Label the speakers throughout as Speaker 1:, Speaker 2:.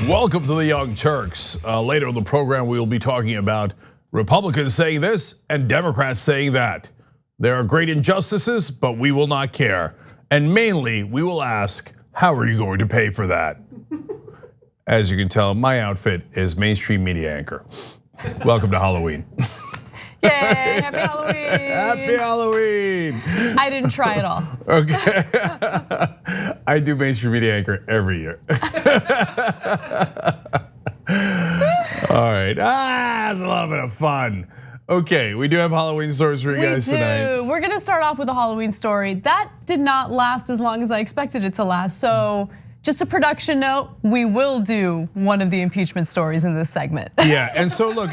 Speaker 1: Welcome to the Young Turks. Later in the program, we will be talking about Republicans saying this and Democrats saying that. There are great injustices, but we will not care. And mainly, we will ask, how are you going to pay for that? As you can tell, my outfit is mainstream media anchor. Welcome to Halloween.
Speaker 2: Yay, happy Halloween.
Speaker 1: Happy Halloween.
Speaker 2: I didn't try at all.
Speaker 1: Okay. I do mainstream media anchor every year. All right, it's a little bit of fun. Okay, we do have Halloween stories for you guys tonight.
Speaker 2: We're gonna start off with a Halloween story. That did not last as long as I expected it to last. So just a production note, we will do one of the impeachment stories in this segment.
Speaker 1: Yeah, and so look,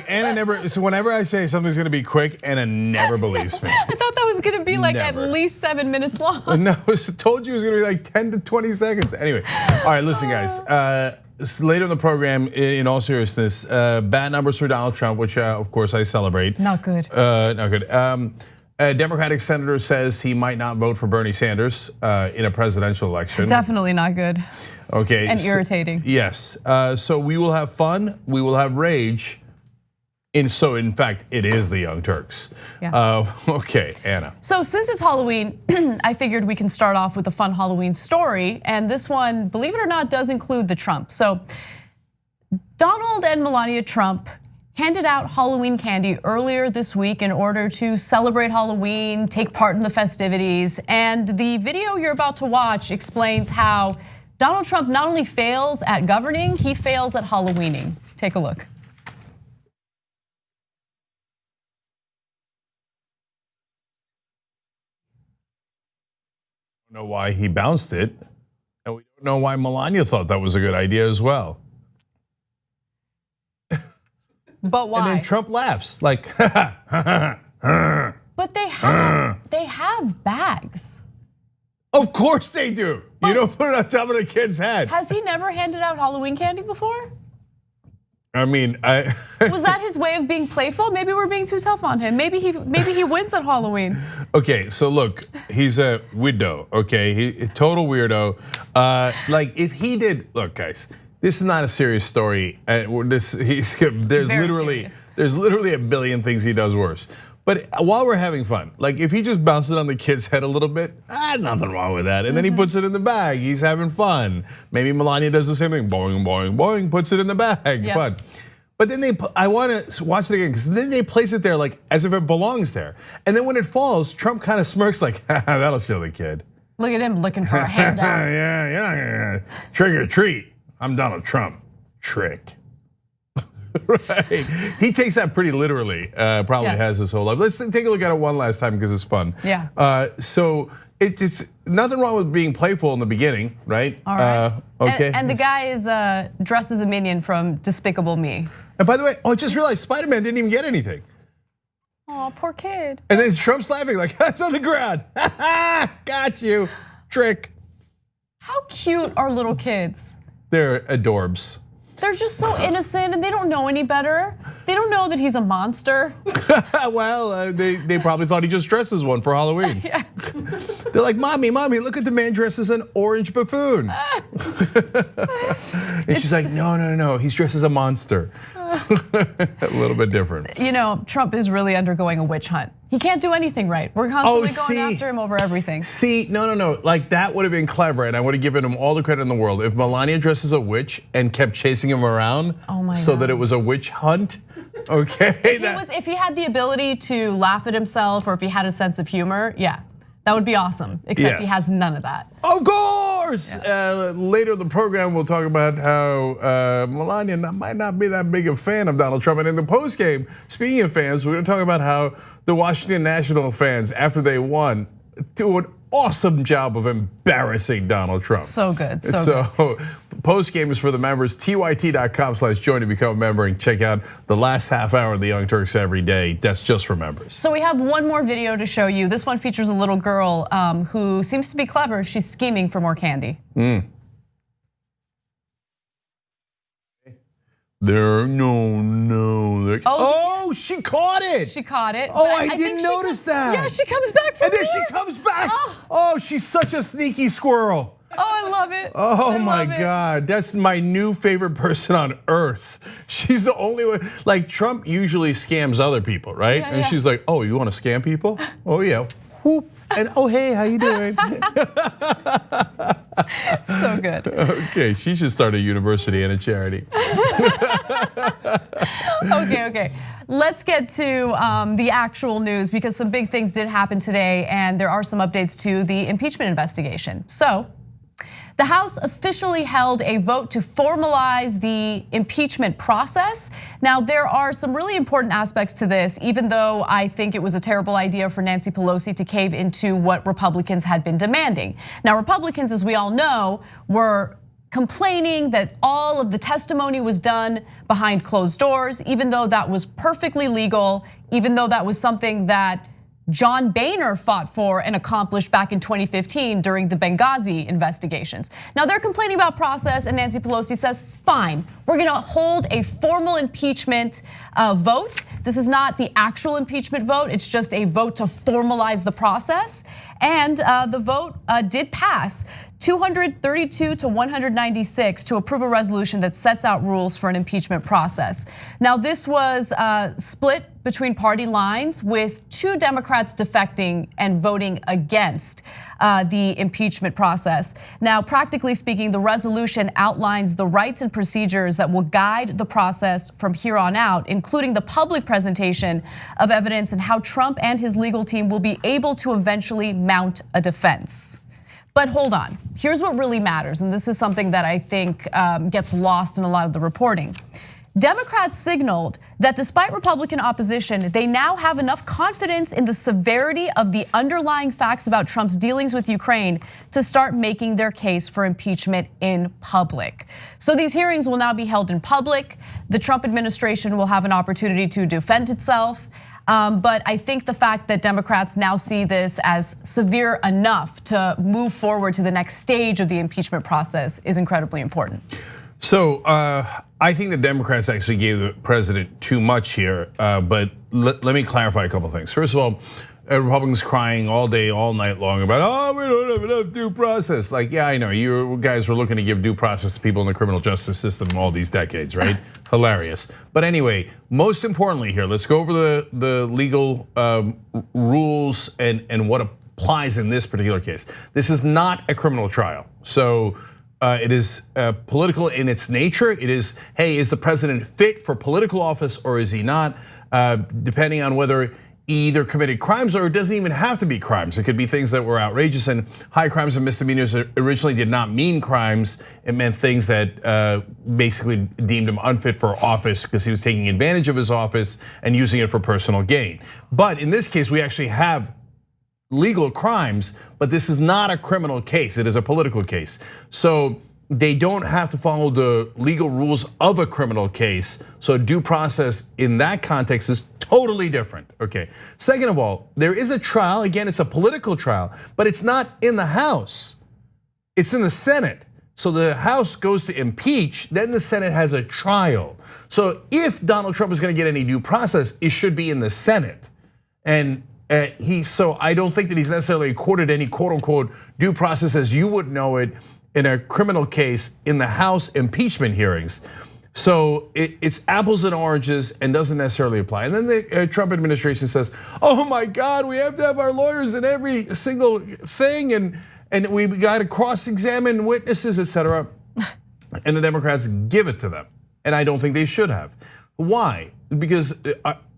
Speaker 1: so whenever I say something's gonna be quick, Anna never believes me.
Speaker 2: I thought that was gonna be like at least 7 minutes long.
Speaker 1: No, I told you it was gonna be like 10 to 20 seconds. Anyway, all right, listen guys. Later in the program, in all seriousness, bad numbers for Donald Trump, which of course I celebrate.
Speaker 2: Not good.
Speaker 1: Not good. A Democratic senator says he might not vote for Bernie Sanders in a presidential election.
Speaker 2: Definitely not good.
Speaker 1: Okay.
Speaker 2: And irritating.
Speaker 1: Yes. So we will have fun. We will have rage. So in fact, it is the Young Turks.
Speaker 2: Yeah.
Speaker 1: Okay, Anna.
Speaker 2: So since it's Halloween, I figured we can start off with a fun Halloween story. And this one, believe it or not, does include the Trump. So Donald and Melania Trump handed out Halloween candy earlier this week in order to celebrate Halloween, take part in the festivities. And the video you're about to watch explains how Donald Trump not only fails at governing, he fails at Halloweening. Take a look.
Speaker 1: I don't know why he bounced it, and we don't know why Melania thought that was a good idea as well.
Speaker 2: But why?
Speaker 1: And then Trump laughs like,
Speaker 2: But they have bags.
Speaker 1: Of course they do. You don't put it on top of the kid's head.
Speaker 2: Has he never handed out Halloween candy before?
Speaker 1: I mean,
Speaker 2: Was that his way of being playful? Maybe we're being too tough on him. Maybe he wins at Halloween.
Speaker 1: Okay, so look, he's a weirdo. Okay, he total weirdo. Like if he did, look, guys, this is not a serious there's literally a billion things he does worse. But while we're having fun, like if he just bounces it on the kid's head a little bit, nothing wrong with that. And then he puts it in the bag, he's having fun. Maybe Melania does the same thing, boing, boing, boing, puts it in the bag, fun. But then I wanna watch it again, because then they place it there like as if it belongs there. And then when it falls, Trump kind of smirks like, that'll show the kid.
Speaker 2: Look at him looking for a handout.
Speaker 1: Yeah, you're not gonna trick or treat. I'm Donald Trump, trick. Right, he takes that pretty literally. Probably has his whole life. Let's take a look at it one last time because it's fun.
Speaker 2: Yeah.
Speaker 1: So it's nothing wrong with being playful in the beginning, right?
Speaker 2: All right.
Speaker 1: Okay.
Speaker 2: And the guy is dressed as a minion from Despicable Me.
Speaker 1: And by the way, I just realized Spider-Man didn't even get anything.
Speaker 2: Oh, poor kid.
Speaker 1: And then Trump's laughing like, that's on the ground. Got you, trick.
Speaker 2: How cute are little kids?
Speaker 1: They're adorbs.
Speaker 2: They're just so innocent and they don't know any better. They don't know that he's a monster.
Speaker 1: Well, they probably thought he just dressed as one for Halloween.
Speaker 2: Yeah.
Speaker 1: They're like, mommy, look at the man dressed as an orange buffoon. And she's like, no, he's dressed as a monster. A little bit different.
Speaker 2: You know, Trump is really undergoing a witch hunt. He can't do anything right. We're constantly going after him over everything.
Speaker 1: See, no, like that would have been clever and I would have given him all the credit in the world. If Melania dressed as a witch and kept chasing him around so that it was a witch hunt, okay?
Speaker 2: If he had the ability to laugh at himself or if he had a sense of humor, yeah. That would be awesome, except he has none of that.
Speaker 1: Of course! Yeah. Later in the program, we'll talk about how Melania might not be that big a fan of Donald Trump. And in the postgame, speaking of fans, we're gonna talk about how the Washington National fans, after they won, do an awesome job of embarrassing Donald Trump.
Speaker 2: So good,
Speaker 1: so post game is for the members. tyt.com/join to become a member and check out the last half hour of the Young Turks every day. That's just for members.
Speaker 2: So we have one more video to show you. This one features a little girl who seems to be clever. She's scheming for more candy.
Speaker 1: Oh, she caught it.
Speaker 2: She caught it.
Speaker 1: Oh, I didn't notice that.
Speaker 2: Yeah, she comes back from
Speaker 1: and then she comes back. Oh, she's such a sneaky squirrel.
Speaker 2: Oh, I love it.
Speaker 1: Oh my God, that's my new favorite person on earth. She's the only one, like Trump usually scams other people, right? And she's like, oh, you want to scam people? Oh yeah, whoop. And oh hey, how you doing?
Speaker 2: So good.
Speaker 1: Okay, she should start a university and a charity.
Speaker 2: Okay. Let's get to the actual news because some big things did happen today and there are some updates to the impeachment investigation. So, the House officially held a vote to formalize the impeachment process. Now, there are some really important aspects to this, even though I think it was a terrible idea for Nancy Pelosi to cave into what Republicans had been demanding. Now, Republicans, as we all know, were complaining that all of the testimony was done behind closed doors, even though that was perfectly legal, even though that was something that John Boehner fought for and accomplished back in 2015 during the Benghazi investigations. Now they're complaining about process and Nancy Pelosi says, fine, we're gonna hold a formal impeachment vote. This is not the actual impeachment vote, it's just a vote to formalize the process. And the vote did pass 232 to 196 to approve a resolution that sets out rules for an impeachment process. Now this was split between party lines with 2 Democrats defecting and voting against the impeachment process. Now, practically speaking, the resolution outlines the rights and procedures that will guide the process from here on out, including the public presentation of evidence and how Trump and his legal team will be able to eventually mount a defense. But hold on, here's what really matters, and this is something that I think gets lost in a lot of the reporting. Democrats signaled that despite Republican opposition, they now have enough confidence in the severity of the underlying facts about Trump's dealings with Ukraine to start making their case for impeachment in public. So these hearings will now be held in public. The Trump administration will have an opportunity to defend itself. But I think the fact that Democrats now see this as severe enough to move forward to the next stage of the impeachment process is incredibly important.
Speaker 1: So I think the Democrats actually gave the president too much here, but let me clarify a couple of things. First of all, Republicans crying all day, all night long about, oh, we don't have enough due process. Like, yeah, I know, you guys were looking to give due process to people in the criminal justice system all these decades, right? Hilarious. But anyway, most importantly here, let's go over the legal rules and what applies in this particular case. This is not a criminal trial. So it is political in its nature. It is, hey, is the president fit for political office or is he not? Depending on whether he either committed crimes or it doesn't even have to be crimes. It could be things that were outrageous, and high crimes and misdemeanors originally did not mean crimes. It meant things that basically deemed him unfit for office because he was taking advantage of his office and using it for personal gain. But in this case, we actually have legal crimes, but this is not a criminal case, it is a political case. So they don't have to follow the legal rules of a criminal case. So due process in that context is totally different, okay? Second of all, there is a trial, again, it's a political trial, but it's not in the House, it's in the Senate. So the House goes to impeach, then the Senate has a trial. So if Donald Trump is gonna get any due process, it should be in the Senate. And so I don't think that he's necessarily accorded any quote unquote due process as you would know it in a criminal case in the House impeachment hearings. So it's apples and oranges and doesn't necessarily apply. And then the Trump administration says, oh my God, we have to have our lawyers in every single thing and we got to cross-examine witnesses, etc. And the Democrats give it to them. And I don't think they should have. Why? Because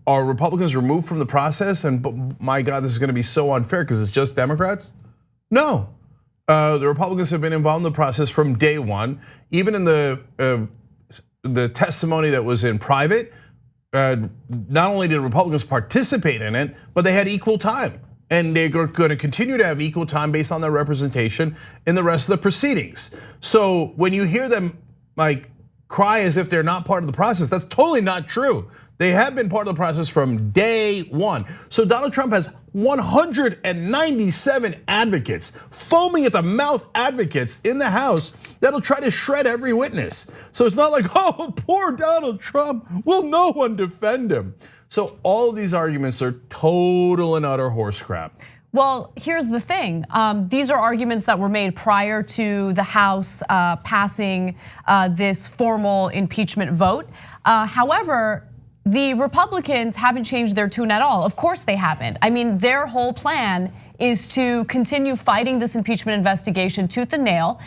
Speaker 1: are Republicans removed from the process? And my God, this is gonna be so unfair because it's just Democrats? No, the Republicans have been involved in the process from day one. Even in the testimony that was in private, not only did Republicans participate in it, but they had equal time. And they're gonna continue to have equal time based on their representation in the rest of the proceedings. So when you hear them like cry as if they're not part of the process, that's totally not true. They have been part of the process from day one. So Donald Trump has 197 advocates, foaming at the mouth advocates in the House that'll try to shred every witness. So it's not like, oh, poor Donald Trump, will no one defend him? So all of these arguments are total and utter horse crap.
Speaker 2: Well, here's the thing. These are arguments that were made prior to the House passing this formal impeachment vote. However, the Republicans haven't changed their tune at all. Of course they haven't. I mean, their whole plan is to continue fighting this impeachment investigation tooth and nail.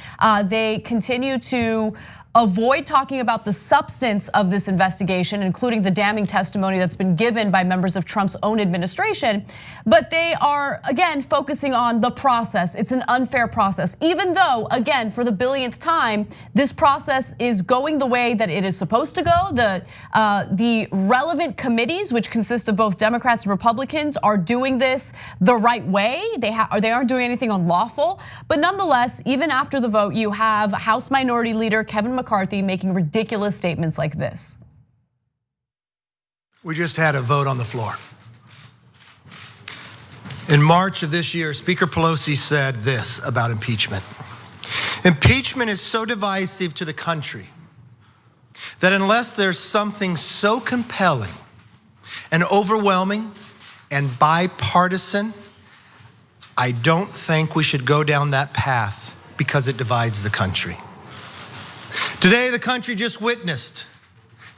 Speaker 2: They continue to avoid talking about the substance of this investigation, including the damning testimony that's been given by members of Trump's own administration. But they are, again, focusing on the process. It's an unfair process, even though, again, for the billionth time, this process is going the way that it is supposed to go. The relevant committees, which consist of both Democrats and Republicans, are doing this the right way. They aren't doing anything unlawful. But nonetheless, even after the vote, you have House Minority Leader Kevin McCarthy making ridiculous statements like this.
Speaker 3: We just had a vote on the floor. In March of this year, Speaker Pelosi said this about impeachment. Impeachment is so divisive to the country that unless there's something so compelling and overwhelming and bipartisan, I don't think we should go down that path because it divides the country. Today, the country just witnessed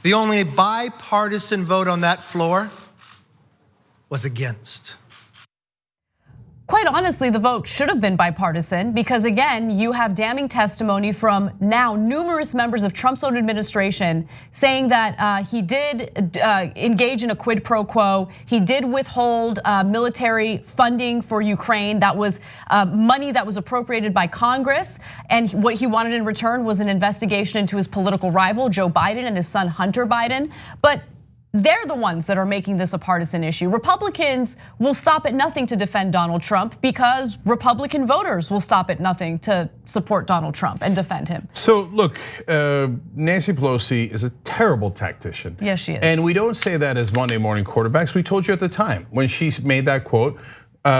Speaker 3: the only bipartisan vote on that floor was against.
Speaker 2: Quite honestly, the vote should have been bipartisan because, again, you have damning testimony from now numerous members of Trump's own administration saying that he did engage in a quid pro quo. He did withhold military funding for Ukraine. That was money that was appropriated by Congress. And what he wanted in return was an investigation into his political rival, Joe Biden, and his son, Hunter Biden. But they're the ones that are making this a partisan issue. Republicans will stop at nothing to defend Donald Trump because Republican voters will stop at nothing to support Donald Trump and defend him.
Speaker 1: So look, Nancy Pelosi is a terrible tactician.
Speaker 2: Yes, she is.
Speaker 1: And we don't say that as Monday morning quarterbacks. We told you at the time when she made that quote,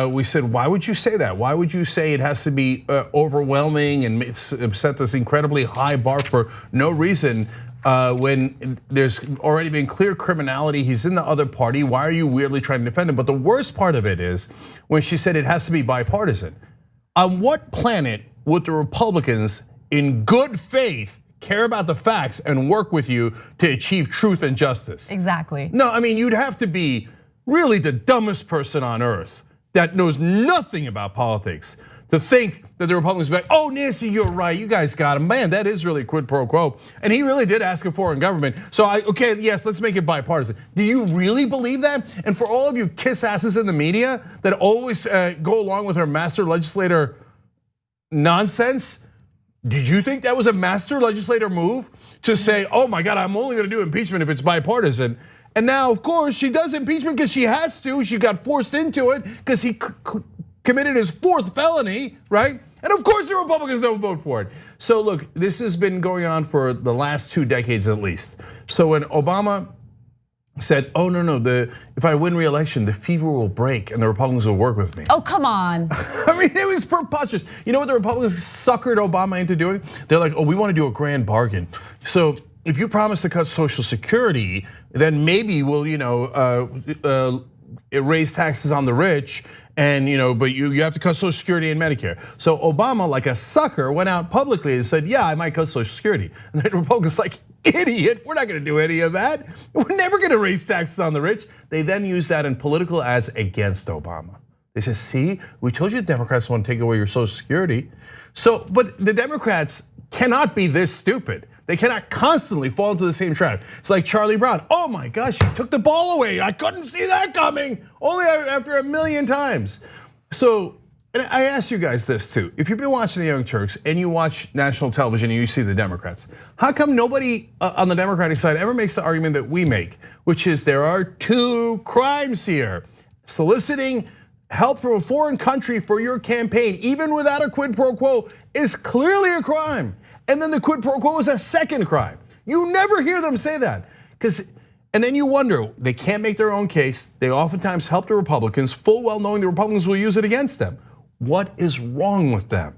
Speaker 1: we said, why would you say that? Why would you say it has to be overwhelming and set this incredibly high bar for no reason? When there's already been clear criminality, he's in the other party. Why are you weirdly trying to defend him? But the worst part of it is when she said it has to be bipartisan. On what planet would the Republicans in good faith care about the facts and work with you to achieve truth and justice?
Speaker 2: Exactly.
Speaker 1: No, I mean, you'd have to be really the dumbest person on earth that knows nothing about politics to think that the Republicans would be like, oh, Nancy, you're right, you guys got him. Man, that is really quid pro quo. And he really did ask a foreign government. So okay, yes, let's make it bipartisan. Do you really believe that? And for all of you kiss asses in the media that always go along with her master legislator nonsense, did you think that was a master legislator move to say, oh my God, I'm only gonna do impeachment if it's bipartisan? And now, of course, she does impeachment because she has to. She got forced into it because he committed his fourth felony, right? And of course the Republicans don't vote for it. So look, this has been going on for the last 2 decades at least. So when Obama said, oh no, if I win re-election, the fever will break and the Republicans will work with me.
Speaker 2: Oh, come on.
Speaker 1: I mean, it was preposterous. You know what the Republicans suckered Obama into doing? They're like, oh, we want to do a grand bargain. So if you promise to cut Social Security, then maybe we'll raise taxes on the rich. And but you have to cut Social Security and Medicare. So Obama, like a sucker, went out publicly and said, yeah, I might cut Social Security. And the Republicans like, idiot, we're not gonna do any of that. We're never gonna raise taxes on the rich. They then use that in political ads against Obama. They say, see, we told you the Democrats want to take away your Social Security. So, but the Democrats cannot be this stupid. They cannot constantly fall into the same trap. It's like Charlie Brown. Oh my gosh, he took the ball away. I couldn't see that coming. Only after a million times. So, and I ask you guys this too. If you've been watching the Young Turks and you watch national television and you see the Democrats, how come nobody on the Democratic side ever makes the argument that we make, which is there are 2 crimes here. Soliciting help from a foreign country for your campaign, even without a quid pro quo, is clearly a crime. And then the quid pro quo is a second crime. You never hear them say that. And then you wonder, they can't make their own case. They oftentimes help the Republicans, full well knowing the Republicans will use it against them. What is wrong with them?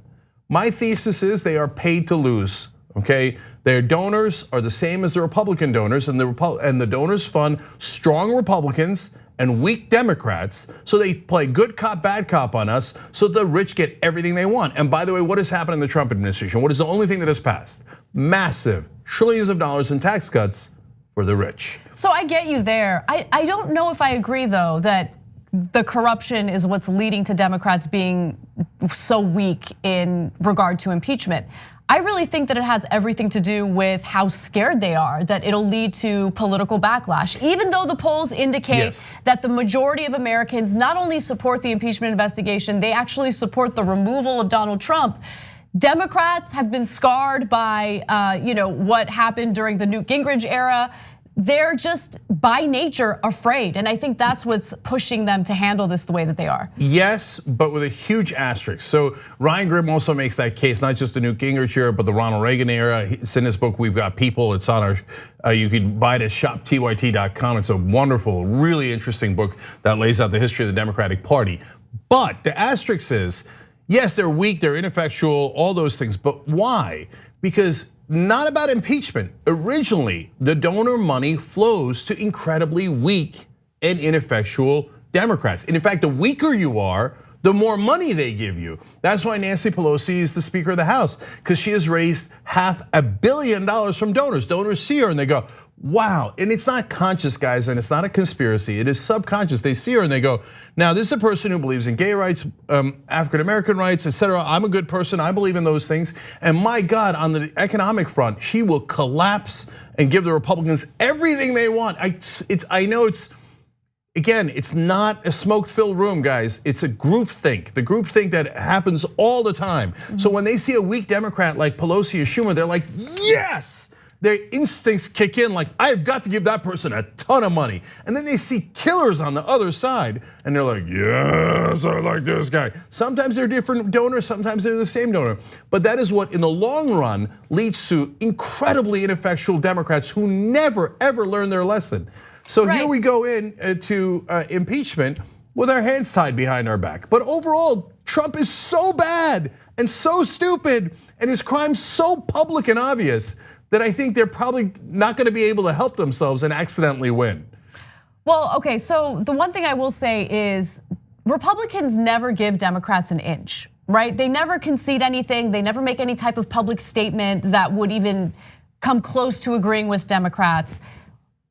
Speaker 1: My thesis is they are paid to lose, okay? Their donors are the same as the Republican donors, and the donors fund strong Republicans and weak Democrats, so they play good cop, bad cop on us, so the rich get everything they want. And by the way, what has happened in the Trump administration? What is the only thing that has passed? Massive trillions of dollars in tax cuts for the rich.
Speaker 2: So I get you there. I don't know if I agree though that the corruption is what's leading to Democrats being so weak in regard to impeachment. I really think that it has everything to do with how scared they are that it'll lead to political backlash. Even though the polls indicate that the majority of Americans not only support the impeachment investigation, they actually support the removal of Donald Trump. Democrats have been scarred by what happened during the Newt Gingrich era. They're just by nature afraid, and I think that's what's pushing them to handle this the way that they are.
Speaker 1: Yes, but with a huge asterisk. So Ryan Grimm also makes that case, not just the Newt Gingrich era, but the Ronald Reagan era. It's in his book, We've Got People. It's on our, you can buy it at shoptyt.com. It's a wonderful, really interesting book that lays out the history of the Democratic Party. But the asterisk is, yes, they're weak, they're ineffectual, all those things, but why? Because not about impeachment. Originally, the donor money flows to incredibly weak and ineffectual Democrats. And in fact, the weaker you are, the more money they give you. That's why Nancy Pelosi is the Speaker of the House, because she has raised $500 million from donors. Donors see her and they go, wow. And it's not conscious, guys, and it's not a conspiracy. It is subconscious. They see her and they go, now this is a person who believes in gay rights, African-American rights, etc. I'm a good person, I believe in those things. And my God, on the economic front, she will collapse and give the Republicans everything they want. I know again, it's not a smoke-filled room, guys. It's a groupthink. The groupthink that happens all the time. So when they see a weak Democrat like Pelosi or Schumer, they're like, yes! Their instincts kick in like, I've got to give that person a ton of money. And then they see killers on the other side and they're like, yes, I like this guy. Sometimes they're different donors, sometimes they're the same donor. But that is what in the long run leads to incredibly ineffectual Democrats who never ever learn their lesson. So here we go into impeachment with our hands tied behind our back. But overall, Trump is so bad and so stupid and his crimes so public and obvious that I think they're probably not gonna be able to help themselves and accidentally win.
Speaker 2: Well, okay, so the one thing I will say is Republicans never give Democrats an inch, right? They never concede anything, they never make any type of public statement that would even come close to agreeing with Democrats.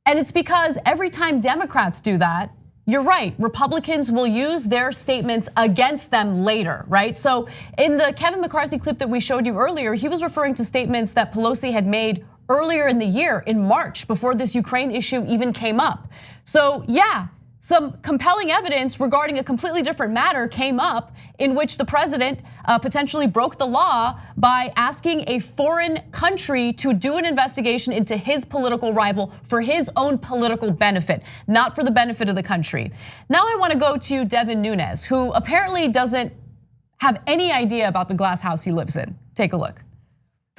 Speaker 2: And it's because every time Democrats do that, you're right, Republicans will use their statements against them later, right? So in the Kevin McCarthy clip that we showed you earlier, he was referring to statements that Pelosi had made earlier in the year, in March, before this Ukraine issue even came up. So yeah, some compelling evidence regarding a completely different matter came up in which the president potentially broke the law by asking a foreign country to do an investigation into his political rival for his own political benefit, not for the benefit of the country. Now I wanna go to Devin Nunes, who apparently doesn't have any idea about the glass house he lives in. Take a look.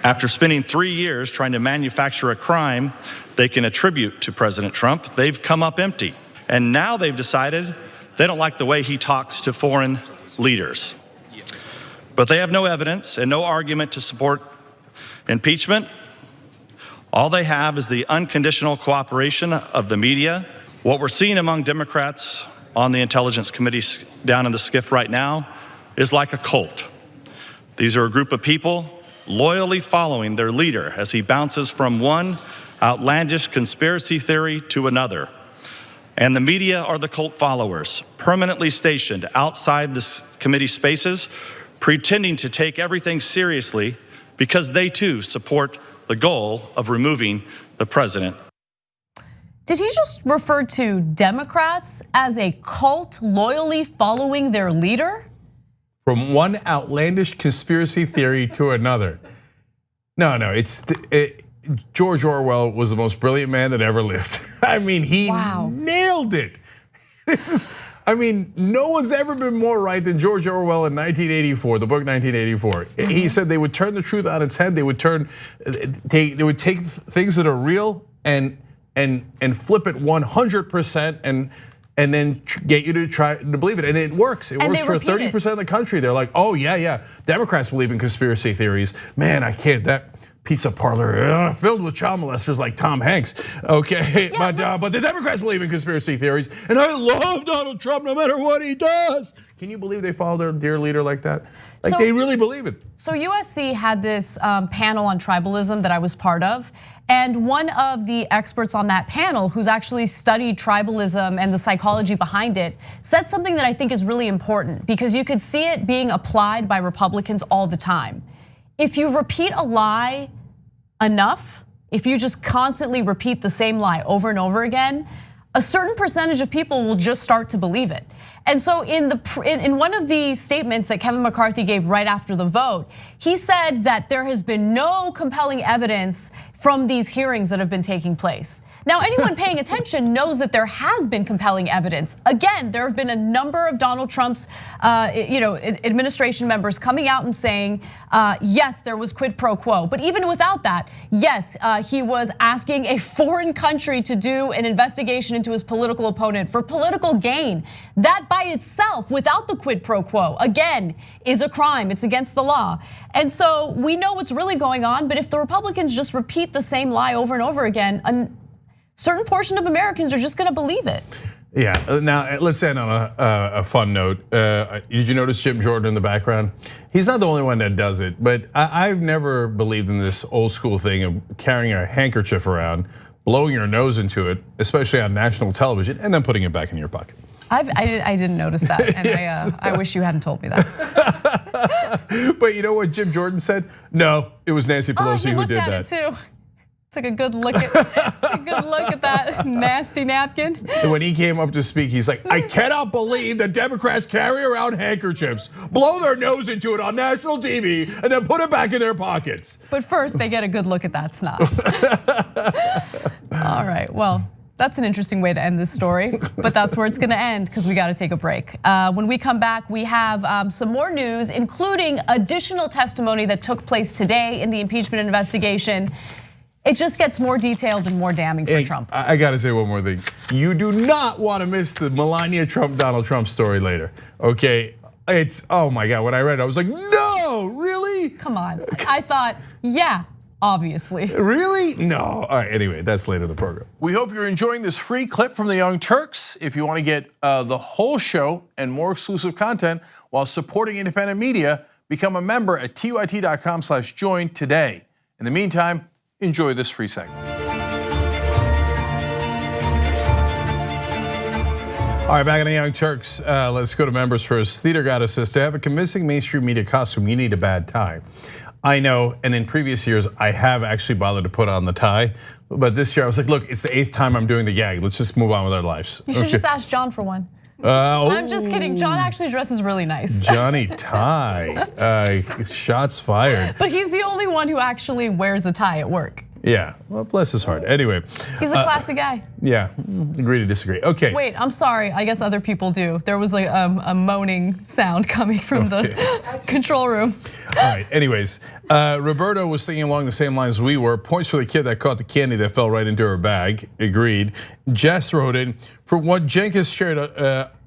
Speaker 4: After spending 3 years trying to manufacture a crime they can attribute to President Trump, they've come up empty. And now they've decided they don't like the way he talks to foreign leaders. But they have no evidence and no argument to support impeachment. All they have is the unconditional cooperation of the media. What we're seeing among Democrats on the Intelligence Committee down in the SCIF right now is like a cult. These are a group of people loyally following their leader as he bounces from one outlandish conspiracy theory to another. And the media are the cult followers, permanently stationed outside this committee spaces, pretending to take everything seriously because they too support the goal of removing the president.
Speaker 2: Did he just refer to Democrats as a cult loyally following their leader?
Speaker 1: From one outlandish conspiracy theory to another. No, George Orwell was the most brilliant man that ever lived. I mean, he nailed it. No one's ever been more right than George Orwell in 1984, the book 1984. He said they would turn the truth on its head. They would they would take things that are real and flip it 100% and then get you to try to believe it. And it works. It works for 30% of the country. They're like, oh yeah, Democrats believe in conspiracy theories. Man, I can't, pizza parlor filled with child molesters like Tom Hanks. Okay, but the Democrats believe in conspiracy theories, and I love Donald Trump no matter what he does. Can you believe they followed their dear leader like that? Like they really believe it.
Speaker 2: So USC had this panel on tribalism that I was part of. And one of the experts on that panel, who's actually studied tribalism and the psychology behind it, said something that I think is really important because you could see it being applied by Republicans all the time. If you repeat a lie enough, if you just constantly repeat the same lie over and over again, a certain percentage of people will just start to believe it. And so in one of the statements that Kevin McCarthy gave right after the vote, he said that there has been no compelling evidence from these hearings that have been taking place. Now, anyone paying attention knows that there has been compelling evidence. Again, there have been a number of Donald Trump's administration members coming out and saying, yes, there was quid pro quo. But even without that, yes, he was asking a foreign country to do an investigation into his political opponent for political gain. That by itself, without the quid pro quo, again, is a crime. It's against the law. And so we know what's really going on. But if the Republicans just repeat the same lie over and over again, a certain portion of Americans are just gonna believe it.
Speaker 1: Yeah, now let's end on a fun note. Did you notice Jim Jordan in the background? He's not the only one that does it, but I've never believed in this old school thing of carrying a handkerchief around, blowing your nose into it, especially on national television, and then putting it back in your pocket.
Speaker 2: I didn't notice that, and I wish you hadn't told me that.
Speaker 1: But you know what Jim Jordan said? No, it was Nancy Pelosi who did that.
Speaker 2: He looked at it too. Took a good look at that nasty napkin.
Speaker 1: When he came up to speak, he's like, I cannot believe that Democrats carry around handkerchiefs, blow their nose into it on national TV, and then put it back in their pockets.
Speaker 2: But first, they get a good look at that snot. All right, well, that's an interesting way to end this story, but that's where it's gonna end because we gotta take a break. When we come back, we have some more news, including additional testimony that took place today in the impeachment investigation. It just gets more detailed and more damning for Trump.
Speaker 1: I gotta say one more thing. You do not wanna miss the Melania Trump, Donald Trump story later, okay? It's, oh my God, when I read it, I was like, no, really?
Speaker 2: Come on, I thought, yeah, obviously.
Speaker 1: Really? No, all right, anyway, that's later in the program. We hope you're enjoying this free clip from the Young Turks. If you wanna get the whole show and more exclusive content while supporting independent media, become a member at tyt.com/join today. In the meantime, enjoy this free segment. All right, back in the Young Turks, let's go to members first. Theater Goddess says, to have a convincing mainstream media costume, you need a bad tie. I know, and in previous years, I have actually bothered to put on the tie. But this year I was like, look, it's the 8th time I'm doing the gag. Let's just move on with our lives.
Speaker 2: You should just ask John for one. I'm just kidding. John actually dresses really nice.
Speaker 1: Johnny tie, shots fired.
Speaker 2: But he's the only one who actually wears a tie at work.
Speaker 1: Yeah, well, bless his heart. Anyway.
Speaker 2: He's a classy guy.
Speaker 1: Yeah, agree to disagree. Okay.
Speaker 2: Wait, I'm sorry, I guess other people do. There was like a moaning sound coming from the control room.
Speaker 1: All right, anyways, Roberto was singing along the same lines we were. Points for the kid that caught the candy that fell right into her bag, agreed. Jess wrote in, for what Cenk has shared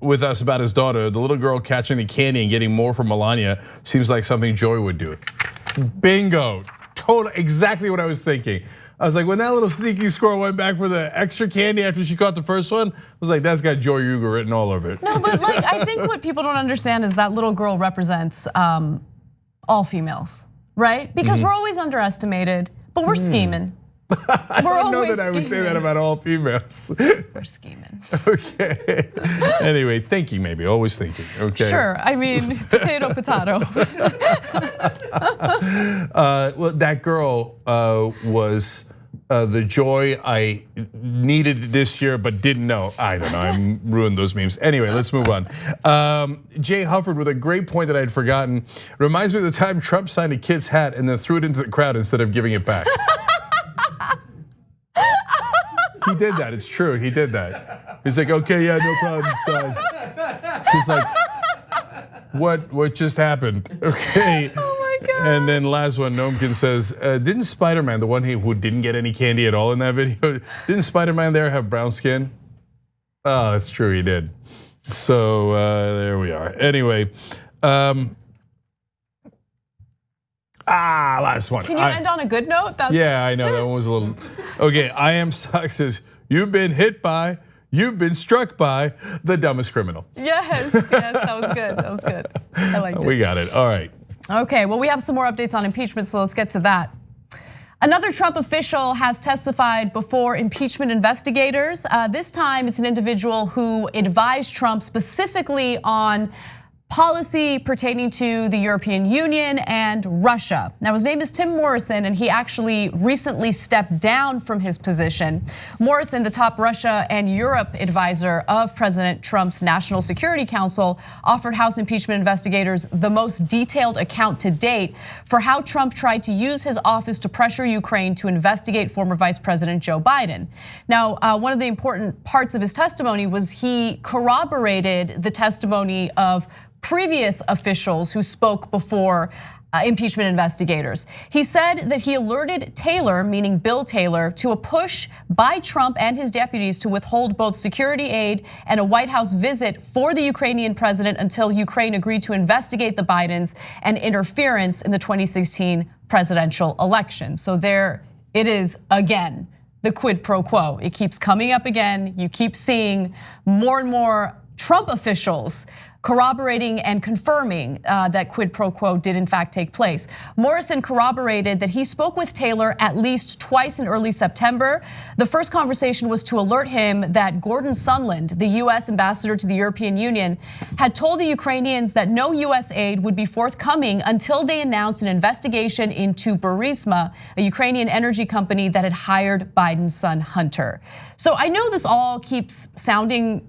Speaker 1: with us about his daughter, the little girl catching the candy and getting more from Melania seems like something Joy would do. Bingo. Totally, exactly what I was thinking. I was like, when that little sneaky squirrel went back for the extra candy after she caught the first one, I was like, that's got Joy Uygur written all over it.
Speaker 2: No, but like, I think what people don't understand is that little girl represents all females, right? Because we're always underestimated, but we're scheming.
Speaker 1: I don't know that I would say that about all females.
Speaker 2: We're scheming.
Speaker 1: Okay. Anyway, thinking maybe, always thinking. Okay.
Speaker 2: Sure. I mean, potato.
Speaker 1: Well, that girl was the Joy I needed this year but didn't know. I don't know. I ruined those memes. Anyway, let's move on. Jay Hufford with a great point that I had forgotten. Reminds me of the time Trump signed a kid's hat and then threw it into the crowd instead of giving it back. He did that, it's true, he did that. He's like, okay, yeah, no problem, son. He's like, what just happened? Okay.
Speaker 2: Oh my God.
Speaker 1: And then last one, Nomkin says, didn't Spider-Man, the one who didn't get any candy at all in that video, didn't Spider-Man there have brown skin? Oh, that's true, he did. So there we are. Anyway, Last one.
Speaker 2: Can you end on a good note?
Speaker 1: Yeah, I know, that one was a little. Okay, I am stuck says, you've been hit by, you've been struck by the dumbest criminal.
Speaker 2: Yes, that was good, that was good. I liked it.
Speaker 1: We got it, all right.
Speaker 2: Okay, well, we have some more updates on impeachment, so let's get to that. Another Trump official has testified before impeachment investigators. This time it's an individual who advised Trump specifically on policy pertaining to the European Union and Russia. Now, his name is Tim Morrison, and he actually recently stepped down from his position. Morrison, the top Russia and Europe advisor of President Trump's National Security Council, offered House impeachment investigators the most detailed account to date for how Trump tried to use his office to pressure Ukraine to investigate former Vice President Joe Biden. Now, one of the important parts of his testimony was he corroborated the testimony of previous officials who spoke before impeachment investigators. He said that he alerted Taylor, meaning Bill Taylor, to a push by Trump and his deputies to withhold both security aid and a White House visit for the Ukrainian president until Ukraine agreed to investigate the Bidens and interference in the 2016 presidential election. So there it is again, the quid pro quo. It keeps coming up again. You keep seeing more and more Trump officials corroborating and confirming that quid pro quo did in fact take place. Morrison corroborated that he spoke with Taylor at least twice in early September. The first conversation was to alert him that Gordon Sondland, the US ambassador to the European Union, had told the Ukrainians that no US aid would be forthcoming until they announced an investigation into Burisma, a Ukrainian energy company that had hired Biden's son Hunter. So I know this all keeps sounding,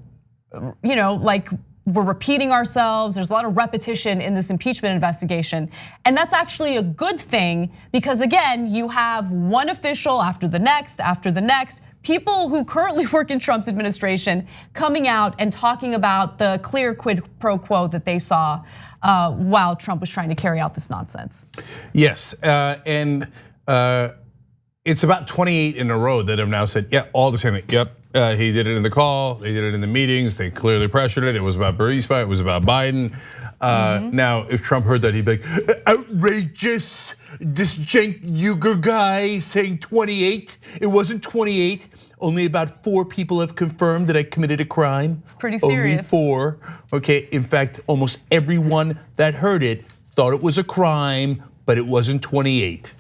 Speaker 2: like we're repeating ourselves. There's a lot of repetition in this impeachment investigation. And that's actually a good thing because again, you have one official after the next, people who currently work in Trump's administration coming out and talking about the clear quid pro quo that they saw while Trump was trying to carry out this nonsense.
Speaker 1: Yes, and it's about 28 in a row that have now said, yeah, all the same thing, yep. He did it in the call, they did it in the meetings, they clearly pressured it. It was about Burisma, it was about Biden. Now, if Trump heard that, he'd be like, outrageous. This Cenk Uygur guy saying 28, it wasn't 28. Only about 4 people have confirmed that I committed a crime. It's
Speaker 2: pretty serious.
Speaker 1: Only 4, okay? In fact, almost everyone that heard it thought it was a crime, but it wasn't 28.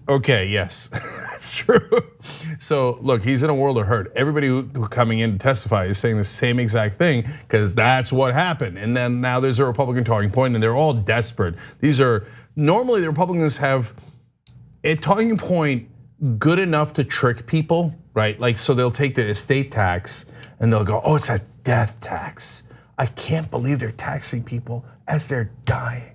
Speaker 1: Okay, yes, that's true. So look, he's in a world of hurt. Everybody who coming in to testify is saying the same exact thing because that's what happened. And then now there's a Republican talking point and they're all desperate. These are, normally the Republicans have a talking point good enough to trick people, right? Like, so they'll take the estate tax and they'll go, oh, it's a death tax. I can't believe they're taxing people as they're dying.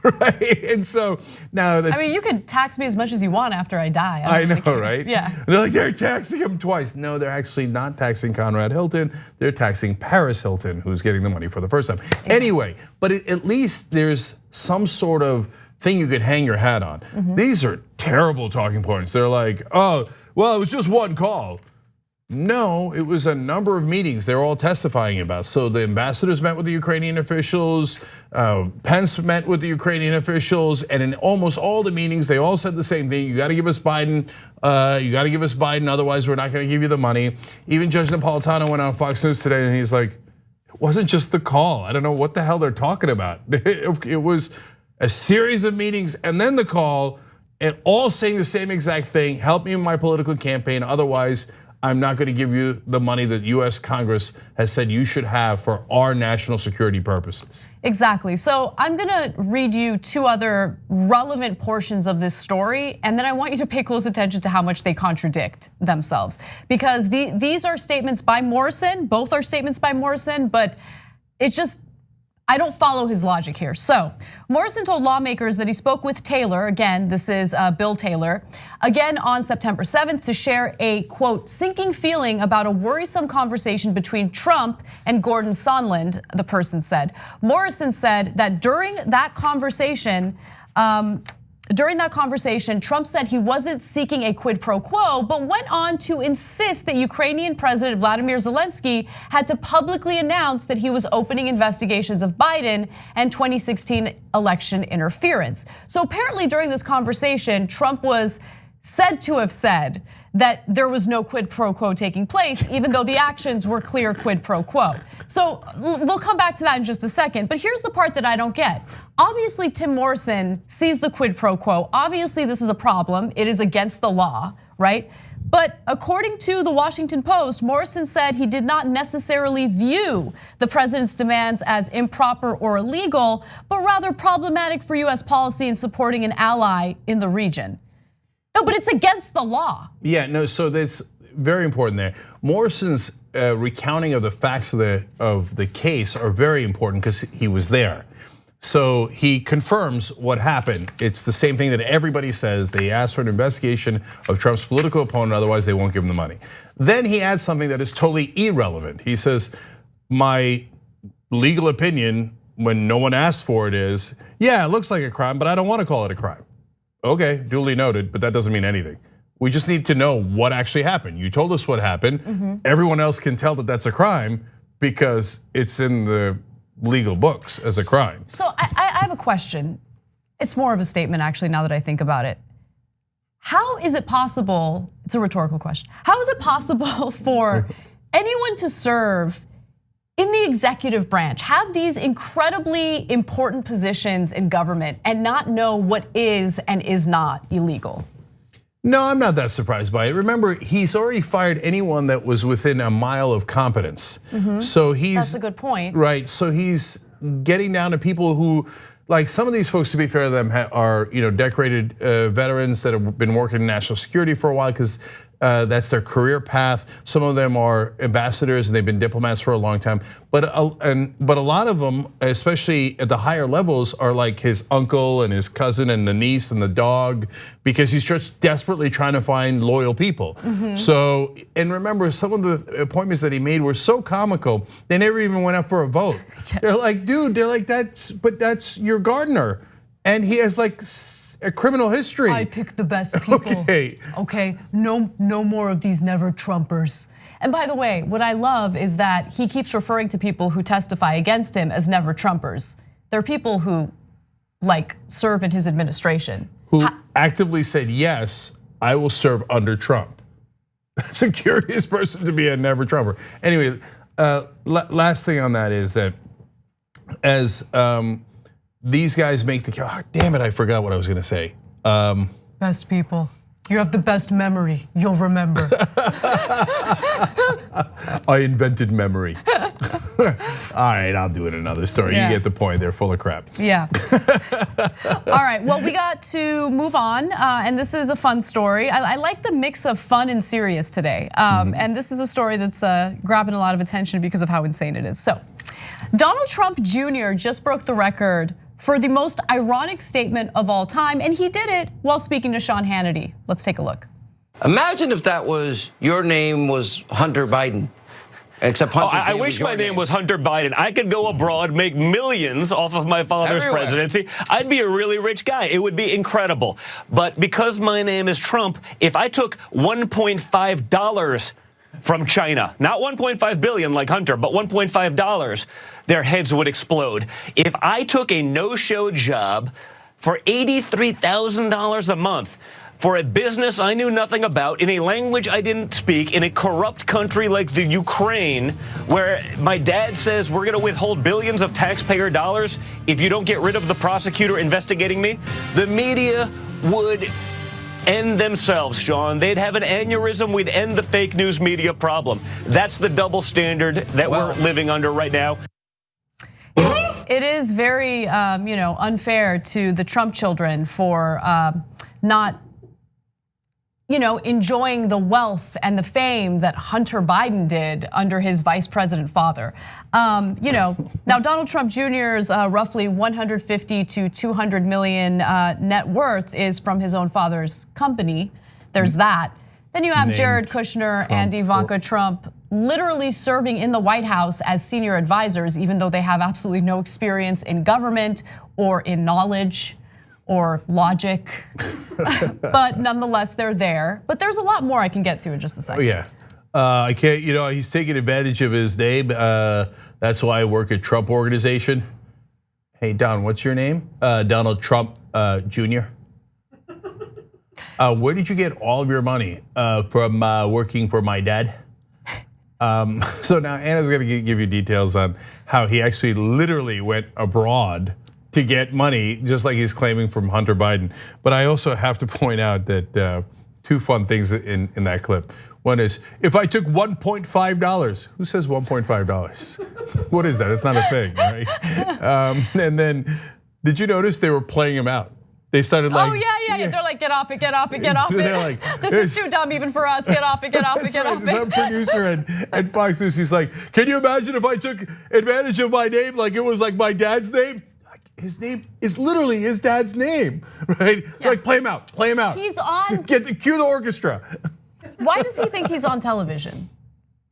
Speaker 1: Right, and so now that's.
Speaker 2: I mean, you could tax me as much as you want after I die.
Speaker 1: I know, right?
Speaker 2: Yeah.
Speaker 1: They're like, they're taxing him twice. No, they're actually not taxing Conrad Hilton. They're taxing Paris Hilton, who's getting the money for the first time. Anyway, but at least there's some sort of thing you could hang your hat on. These are terrible talking points. They're like, oh, well, it was just one call. No, it was a number of meetings they're all testifying about. So the ambassadors met with the Ukrainian officials, Pence met with the Ukrainian officials, and in almost all the meetings, they all said the same thing. You gotta give us Biden, otherwise we're not gonna give you the money. Even Judge Napolitano went on Fox News today and he's like, it wasn't just the call. I don't know what the hell they're talking about. It was a series of meetings and then the call, and all saying the same exact thing, help me in my political campaign, otherwise I'm not gonna give you the money that US Congress has said you should have for our national security purposes.
Speaker 2: Exactly, so I'm gonna read you 2 other relevant portions of this story, and then I want you to pay close attention to how much they contradict themselves. Because these are statements by Morrison, both are statements by Morrison, but it just, I don't follow his logic here. So Morrison told lawmakers that he spoke with Taylor, again, this is Bill Taylor, again on September 7th to share a quote, sinking feeling about a worrisome conversation between Trump and Gordon Sondland, the person said. Morrison said that during that conversation, During that conversation, Trump said he wasn't seeking a quid pro quo, but went on to insist that Ukrainian President Vladimir Zelensky had to publicly announce that he was opening investigations of Biden and 2016 election interference. So apparently during this conversation, Trump was said to have said that there was no quid pro quo taking place, even though the actions were clear quid pro quo. So we'll come back to that in just a second, but here's the part that I don't get. Obviously, Tim Morrison sees the quid pro quo. Obviously, this is a problem. It is against the law, right? But according to the Washington Post, Morrison said he did not necessarily view the president's demands as improper or illegal, but rather problematic for US policy in supporting an ally in the region. No, but it's against the law.
Speaker 1: Yeah, no, so that's very important there. Morrison's recounting of the facts of the case are very important because he was there. So he confirms what happened. It's the same thing that everybody says. They asked for an investigation of Trump's political opponent, otherwise they won't give him the money. Then he adds something that is totally irrelevant. He says, my legal opinion when no one asked for it is, yeah, it looks like a crime, but I don't want to call it a crime. Okay, duly noted, but that doesn't mean anything. We just need to know what actually happened. You told us what happened. Everyone else can tell that that's a crime because it's in the legal books as a crime.
Speaker 2: So I have a question. It's more of a statement actually now that I think about it. How is it possible, it's a rhetorical question. How is it possible for anyone to serve in the executive branch, have these incredibly important positions in government and not know what is and is not illegal?
Speaker 1: No, I'm not that surprised by it. Remember, he's already fired anyone that was within a mile of competence. So
Speaker 2: that's a good point.
Speaker 1: Right, so he's getting down to people who, like some of these folks, to be fair to them, are decorated veterans that have been working in national security for a while because that's their career path. Some of them are ambassadors and they've been diplomats for a long time. But a lot of them, especially at the higher levels, are like his uncle and his cousin and the niece and the dog, because he's just desperately trying to find loyal people. So, and remember, some of the appointments that he made were so comical, they never even went up for a vote. They're like, dude, that's your gardener. And he has like a criminal history.
Speaker 2: I pick the best people. Okay, no more of these never Trumpers. And by the way, what I love is that he keeps referring to people who testify against him as never Trumpers. They're people who like serve in his administration.
Speaker 1: Who actively said, yes, I will serve under Trump. That's a curious person to be a never Trumper. Anyway, last thing on that is that as these guys make the, damn it, I forgot what I was gonna say.
Speaker 2: Best people. You have the best memory, you'll remember.
Speaker 1: I invented memory. All right, I'll do it another story. You get the point, they're full of crap.
Speaker 2: Yeah. All right, well, we got to move on, and this is a fun story. I like the mix of fun and serious today. And this is a story that's grabbing a lot of attention because of how insane it is. So, Donald Trump Jr. just broke the record for the most ironic statement of all time, and he did it while speaking to Sean Hannity. Let's take a look.
Speaker 5: Imagine if that was, your name was Hunter Biden. Except Hunter's
Speaker 6: I wish my name was Hunter Biden. I could go abroad, make millions off of my father's presidency. I'd be a really rich guy. It would be incredible. But because my name is Trump, if I took $1.5 from China, not 1.5 billion like Hunter, but $1.5, their heads would explode. If I took a no-show job for $83,000 a month for a business I knew nothing about, in a language I didn't speak, in a corrupt country like the Ukraine, where my dad says we're gonna withhold billions of taxpayer dollars if you don't get rid of the prosecutor investigating me, the media would end themselves, Sean. They'd have an aneurysm. We'd end the fake news media problem. That's the double standard that we're living under right now.
Speaker 2: It is very unfair to the Trump children for not enjoying the wealth and the fame that Hunter Biden did under his vice president father. Now Donald Trump Jr.'s roughly 150 to 200 million net worth is from his own father's company. There's that. Then you have Jared Kushner and Ivanka Trump literally serving in the White House as senior advisors, even though they have absolutely no experience in government or in knowledge or logic, but nonetheless, they're there. But there's a lot more I can get to in just a second.
Speaker 1: Oh yeah, I can't. He's taking advantage of his name. That's why I work at Trump Organization. Hey Don, what's your name? Donald Trump Jr. Where did you get all of your money from working for my dad? So now Anna's gonna give you details on how he actually literally went abroad to get money, just like he's claiming from Hunter Biden. But I also have to point out that two fun things in that clip. One is, if I took $1.5, who says $1.5? What is that? It's not a thing, right? And then, did you notice they were playing him out? They started like,
Speaker 2: oh yeah. They're like, get off it, get off it, get off it.
Speaker 1: They're like,
Speaker 2: this is too dumb even for us. Get off it, get off it, get off it.
Speaker 1: Some producer at Fox News, he's like, can you imagine if I took advantage of my name like it was like my dad's name? His name is literally his dad's name, right? Yeah. Like, play him out, play him out.
Speaker 2: He's on.
Speaker 1: Cue the orchestra.
Speaker 2: Why does he think he's on television?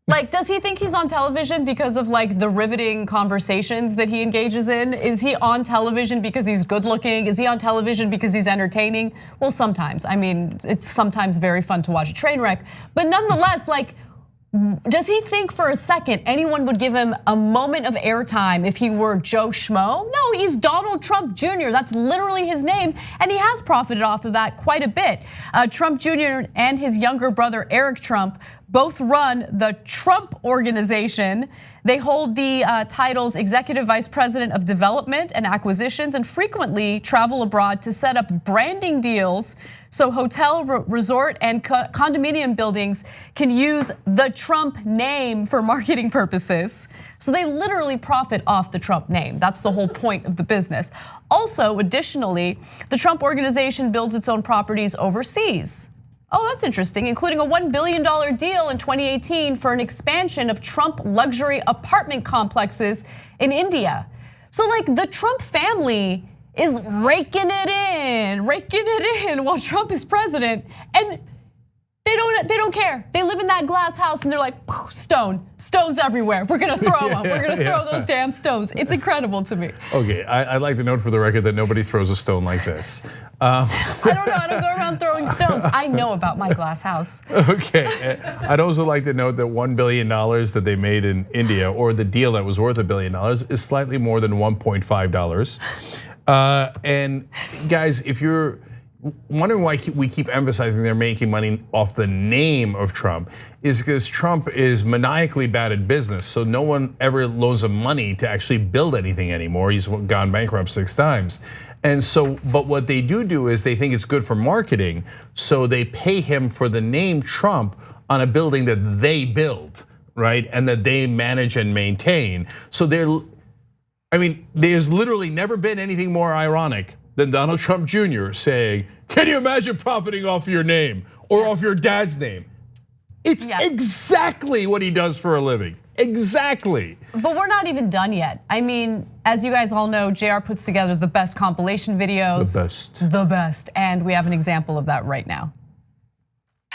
Speaker 2: Like, does he think he's on television because of like the riveting conversations that he engages in? Is he on television because he's good looking? Is he on television because he's entertaining? Well, sometimes. I mean, it's sometimes very fun to watch a train wreck. But nonetheless, like, does he think for a second anyone would give him a moment of airtime if he were Joe Schmo? No, he's Donald Trump Jr. That's literally his name, and he has profited off of that quite a bit. Trump Jr. and his younger brother Eric Trump both run the Trump Organization. They hold the titles Executive Vice President of Development and Acquisitions and frequently travel abroad to set up branding deals so hotel, resort, and condominium buildings can use the Trump name for marketing purposes. So they literally profit off the Trump name. That's the whole point of the business. Also, additionally, the Trump Organization builds its own properties overseas. Oh, that's interesting, including a $1 billion deal in 2018 for an expansion of Trump luxury apartment complexes in India. So like the Trump family is raking it in while Trump is president, and they don't care. They live in that glass house and they're like, stones everywhere. We're gonna throw them. We're gonna throw those damn stones. It's incredible to me.
Speaker 1: Okay, I'd like to note for the record that nobody throws a stone like this.
Speaker 2: I don't know, I don't go around throwing stones. I know about my glass house.
Speaker 1: Okay, I'd also like to note that $1 billion that they made in India, or the deal that was worth $1 billion, is slightly more than $1.5. And guys, if you're wondering why we keep emphasizing they're making money off the name of Trump, is because Trump is maniacally bad at business. So no one ever loans him money to actually build anything anymore. He's gone bankrupt 6 times. And so, but what they do is they think it's good for marketing. So they pay him for the name Trump on a building that they build, right? And that they manage and maintain. So there's literally never been anything more ironic than Donald Trump Jr. saying, can you imagine profiting off your name or off your dad's name? It's exactly what he does for a living, exactly.
Speaker 2: But we're not even done yet. I mean, as you guys all know, JR puts together the best compilation videos. The best, and we have an example of that right now.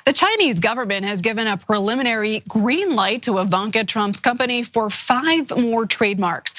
Speaker 7: The Chinese government has given a preliminary green light to Ivanka Trump's company for 5 more trademarks.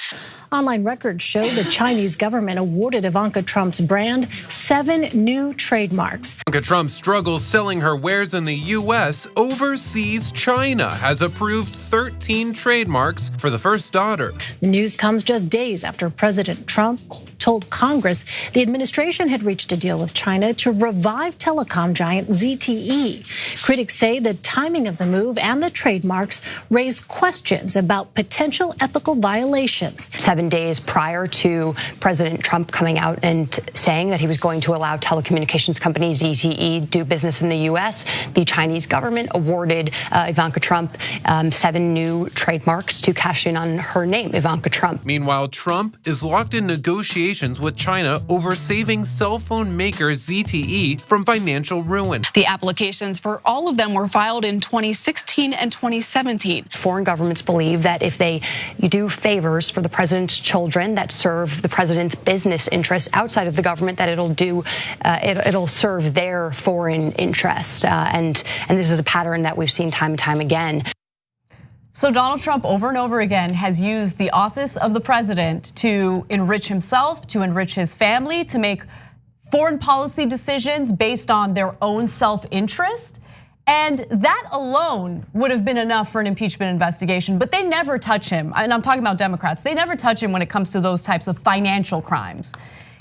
Speaker 8: Online records show the Chinese government awarded Ivanka Trump's brand 7 new trademarks.
Speaker 9: Ivanka Trump struggles selling her wares in the US. Overseas, China has approved 13 trademarks for the first daughter.
Speaker 8: The news comes just days after President Trump told Congress the administration had reached a deal with China to revive telecom giant ZTE. Critics say the timing of the move and the trademarks raise questions about potential ethical violations.
Speaker 10: 7 days prior to President Trump coming out and saying that he was going to allow telecommunications company ZTE do business in the US, the Chinese government awarded Ivanka Trump 7 new trademarks to cash in on her name, Ivanka Trump.
Speaker 9: Meanwhile, Trump is locked in negotiations with China over saving cell phone maker ZTE from financial ruin.
Speaker 7: The applications for all of them were filed in 2016 and 2017.
Speaker 10: Foreign governments believe that if you do favors for the president's children that serve the president's business interests outside of the government, that it'll serve their foreign interests. And this is a pattern that we've seen time and time again.
Speaker 2: So Donald Trump over and over again has used the office of the president to enrich himself, to enrich his family, to make foreign policy decisions based on their own self-interest. And that alone would have been enough for an impeachment investigation, but they never touch him. And I'm talking about Democrats. They never touch him when it comes to those types of financial crimes.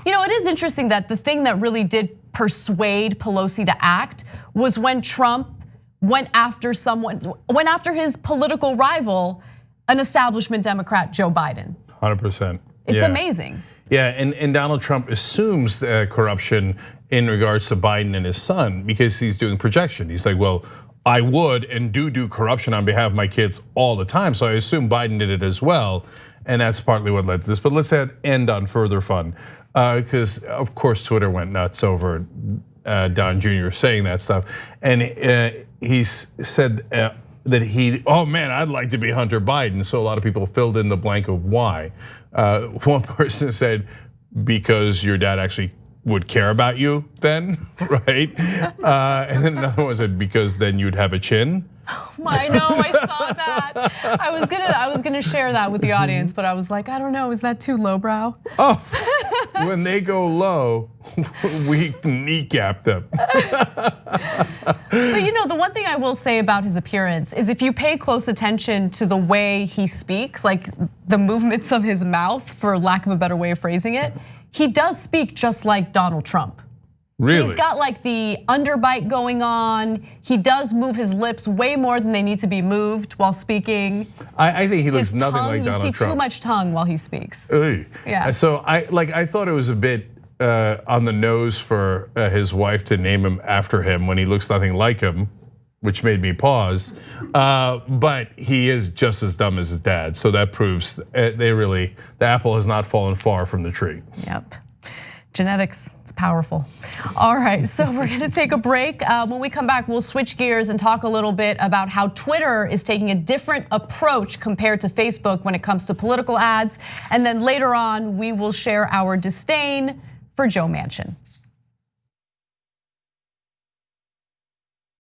Speaker 2: You know, it is interesting that the thing that really did persuade Pelosi to act was when Trump went after his political rival, an establishment Democrat, Joe Biden.
Speaker 1: 100%.
Speaker 2: It's amazing.
Speaker 1: Yeah, and Donald Trump assumes corruption in regards to Biden and his son because he's doing projection. He's like, well, I would and do corruption on behalf of my kids all the time. So I assume Biden did it as well. And that's partly what led to this. But let's end on further fun. Because of course Twitter went nuts over Don Jr. saying that stuff. And he said that oh man, I'd like to be Hunter Biden. So a lot of people filled in the blank of why. One person said, because your dad actually would care about you then, right? And then another one said, because then you'd have a chin.
Speaker 2: I know, I saw that. I was gonna share that with the audience, but I was like, I don't know, is that too lowbrow?
Speaker 1: Oh, when they go low, we kneecap them.
Speaker 2: But you know, the one thing I will say about his appearance is if you pay close attention to the way he speaks, like the movements of his mouth, for lack of a better way of phrasing it, he does speak just like Donald Trump.
Speaker 1: Really?
Speaker 2: He's got like the underbite going on. He does move his lips way more than they need to be moved while speaking.
Speaker 1: I think he looks nothing like Donald Trump.
Speaker 2: You see too much tongue while he speaks.
Speaker 1: Yeah. So I thought it was a bit on the nose for his wife to name him after him when he looks nothing like him, which made me pause. But he is just as dumb as his dad. So that proves the apple has not fallen far from the tree.
Speaker 2: Yep. Genetics, it's powerful. All right, so we're gonna take a break. When we come back, we'll switch gears and talk a little bit about how Twitter is taking a different approach compared to Facebook when it comes to political ads. And then later on, we will share our disdain for Joe Manchin.